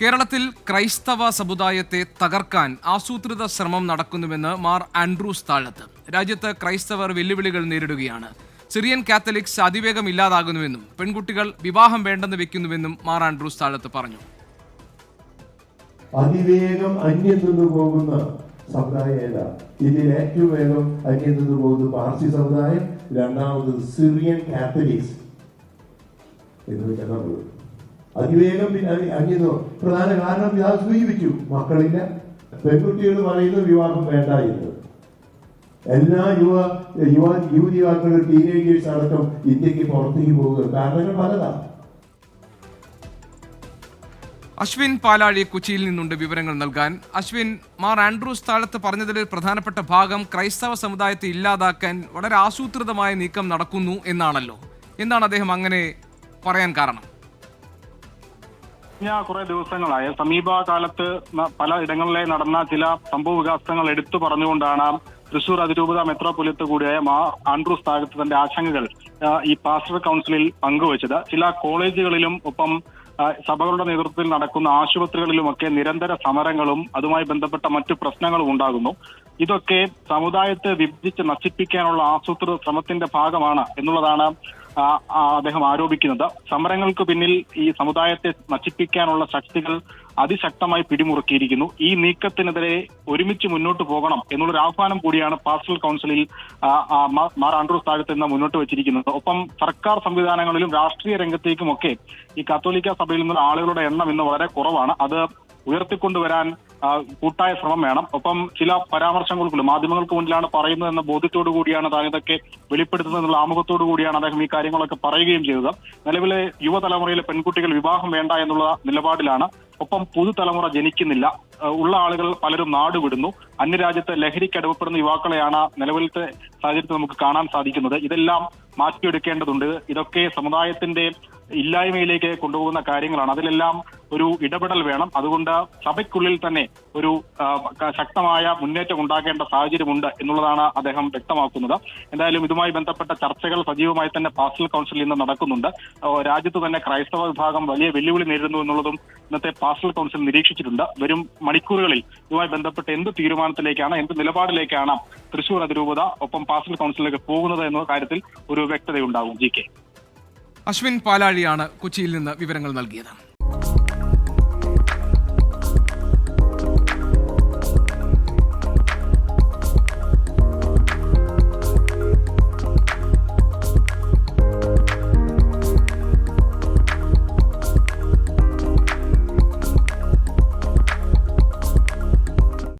കേരളത്തിൽ ക്രൈസ്തവ സമുദായത്തെ തകർക്കാൻ ആസൂത്രിത ശ്രമം നടക്കുന്നുവെന്ന് മാർ ആൻഡ്രൂസ് താഴത്ത്. രാജ്യത്ത് ക്രൈസ്തവർ വെല്ലുവിളികൾ നേരിടുകയാണ്. സിറിയൻ കാത്തലിക്സ് അതിവേഗം ഇല്ലാതാകുന്നുവെന്നും പെൺകുട്ടികൾ വിവാഹം വേണ്ടെന്ന് വെക്കുന്നുവെന്നും മാർ ആൻഡ്രൂസ് താഴത്ത് പറഞ്ഞു. അതിവേഗം അന്യം നിന്നു പോകുന്ന സമുദായമല്ല. ഇതിൽ ഏറ്റവും വേഗം അന്യം നിന്നു പോകുന്നത് പാർസി സമുദായം, രണ്ടാമത് സിറിയൻ കാത്തലിക്സ് എന്ന് വെച്ചാൽ അതിവേഗം അന്യതോ പ്രധാന കാരണം പിതാവ് സൂചിപ്പിച്ചു, മക്കളില്ല. പെൺകുട്ടികൾ പറയുന്നു വിവാഹം വേണ്ട എന്ന്. എല്ലാ യുവതിവാക്കളും ടീനേജേഴ്സ് അടക്കം ഇന്ത്യക്ക് പുറത്തേക്ക് പോകുക കാരണങ്ങൾ പലതാണ്. അശ്വിൻ പാലാഴി കൊച്ചിയിൽ നിന്നുണ്ട് വിവരങ്ങൾ നൽകാൻ. അശ്വിൻ, മാർ ആൻഡ്രൂസ് താഴത്ത് പറഞ്ഞതിൽ പ്രധാനപ്പെട്ട ഭാഗം ക്രൈസ്തവ സമുദായത്തെ ഇല്ലാതാക്കാൻ വളരെ ആസൂത്രിതമായ നീക്കം നടക്കുന്നു എന്നാണല്ലോ. എന്താണ് അദ്ദേഹം അങ്ങനെ പറയാൻ കാരണം? കുറെ ദിവസങ്ങളായ സമീപകാലത്ത് പല ഇടങ്ങളിലെ നടന്ന ചില സംഭവ വികാസങ്ങൾ എടുത്തു പറഞ്ഞുകൊണ്ടാണ് തൃശൂർ അതിരൂപത മെത്രോപൊലിത്ത കൂടിയായ മാർ ആൻഡ്രൂസ് താഴത്ത് തന്റെ ആശങ്കകൾ ഈ പാസ്റ്റർ കൗൺസിലിൽ പങ്കുവച്ചത്. ചില കോളേജുകളിലും ഒപ്പം സഭകളുടെ നേതൃത്വത്തിൽ നടക്കുന്ന ആശുപത്രികളിലുമൊക്കെ നിരന്തര സമരങ്ങളും അതുമായി ബന്ധപ്പെട്ട മറ്റു പ്രശ്നങ്ങളും ഉണ്ടാകുന്നു. ഇതൊക്കെ സമുദായത്തെ വിഭജിച്ച് നശിപ്പിക്കാനുള്ള ആസൂത്രിത ശ്രമത്തിന്റെ ഭാഗമാണ് എന്നുള്ളതാണ് അദ്ദേഹം ആരോപിക്കുന്നത്. സമരങ്ങൾക്ക് പിന്നിൽ ഈ സമുദായത്തെ നശിപ്പിക്കാനുള്ള ശക്തികൾ അതിശക്തമായി പിടിമുറുക്കിയിരിക്കുന്നു. ഈ നീക്കത്തിനെതിരെ ഒരുമിച്ച് മുന്നോട്ട് പോകണം എന്നുള്ളൊരു ആഹ്വാനം കൂടിയാണ് പാസ്റ്ററൽ കൗൺസിലിൽ മാർ ആൻഡ്രൂസ് താഴത്ത് നിന്ന് മുന്നോട്ട് വെച്ചിരിക്കുന്നത്. ഒപ്പം സർക്കാർ സംവിധാനങ്ങളിലും രാഷ്ട്രീയ രംഗത്തേക്കുമൊക്കെ ഈ കത്തോലിക്ക സഭയിൽ നിന്നുള്ള ആളുകളുടെ എണ്ണം ഇന്ന് വളരെ കുറവാണ്. അത് ഉയർത്തിക്കൊണ്ടുവരാൻ കൂട്ടായ ശ്രമം വേണം. ഒപ്പം ചില പരാമർശങ്ങൾക്കുള്ള മാധ്യമങ്ങൾക്ക് മുന്നിലാണ് പറയുന്നത് എന്ന ബോധ്യത്തോടു കൂടിയാണ് താൻ ഇതൊക്കെ വെളിപ്പെടുത്തുന്നത് എന്നുള്ള ആമുഖത്തോടു കൂടിയാണ് അദ്ദേഹം ഈ കാര്യങ്ങളൊക്കെ പറയുകയും ചെയ്തത്. നിലവിലെ യുവതലമുറയിലെ പെൺകുട്ടികൾ വിവാഹം വേണ്ട എന്നുള്ള നിലപാടിലാണ്. ഒപ്പം പുതുതലമുറ ജനിക്കുന്നില്ല. ഉള്ള ആളുകൾ പലരും നാട് വിടുന്നു. അന്യരാജ്യത്ത് ലഹരിക്ക് അടിമപ്പെടുന്ന യുവാക്കളെയാണ് നിലവിലത്തെ സാഹചര്യത്തിൽ നമുക്ക് കാണാൻ സാധിക്കുന്നത്. ഇതെല്ലാം മാറ്റിയെടുക്കേണ്ടതുണ്ട്. ഇതൊക്കെ സമുദായത്തിന്റെ ഇല്ലായ്മയിലേക്ക് കൊണ്ടുപോകുന്ന കാര്യങ്ങളാണ്. അതിലെല്ലാം ഒരു ഇടപെടൽ വേണം. അതുകൊണ്ട് സഭയ്ക്കുള്ളിൽ തന്നെ ഒരു ശക്തമായ മുന്നേറ്റം ഉണ്ടാകേണ്ട സാഹചര്യമുണ്ട് എന്നുള്ളതാണ് അദ്ദേഹം വ്യക്തമാക്കുന്നത്. എന്തായാലും ഇതുമായി ബന്ധപ്പെട്ട ചർച്ചകൾ സജീവമായി തന്നെ പാസ്റ്ററൽ കൗൺസിലിൽ ഇന്ന് നടക്കുന്നുണ്ട്. രാജ്യത്ത് തന്നെ ക്രൈസ്തവ വിഭാഗം വലിയ വെല്ലുവിളി നേരിടുന്നു എന്നുള്ളതും ഇന്നത്തെ പാസ്റ്ററൽ കൗൺസിൽ നിരീക്ഷിച്ചിട്ടുണ്ട്. വരും മണിക്കൂറുകളിൽ ഇതുമായി ബന്ധപ്പെട്ട് എന്ത് തീരുമാനത്തിലേക്കാണ്, എന്ത് നിലപാടിലേക്കാണ് തൃശൂർ അതിരൂപത ഒപ്പം പാസ്റ്ററൽ കൗൺസിലിലേക്ക് പോകുന്നത് എന്ന കാര്യത്തിൽ ഒരു വ്യക്തതയുണ്ടാകും. G K. അശ്വിൻ പാലാഴിയാണ് കൊച്ചിയിൽ നിന്ന് വിവരങ്ങൾ നൽകിയത്.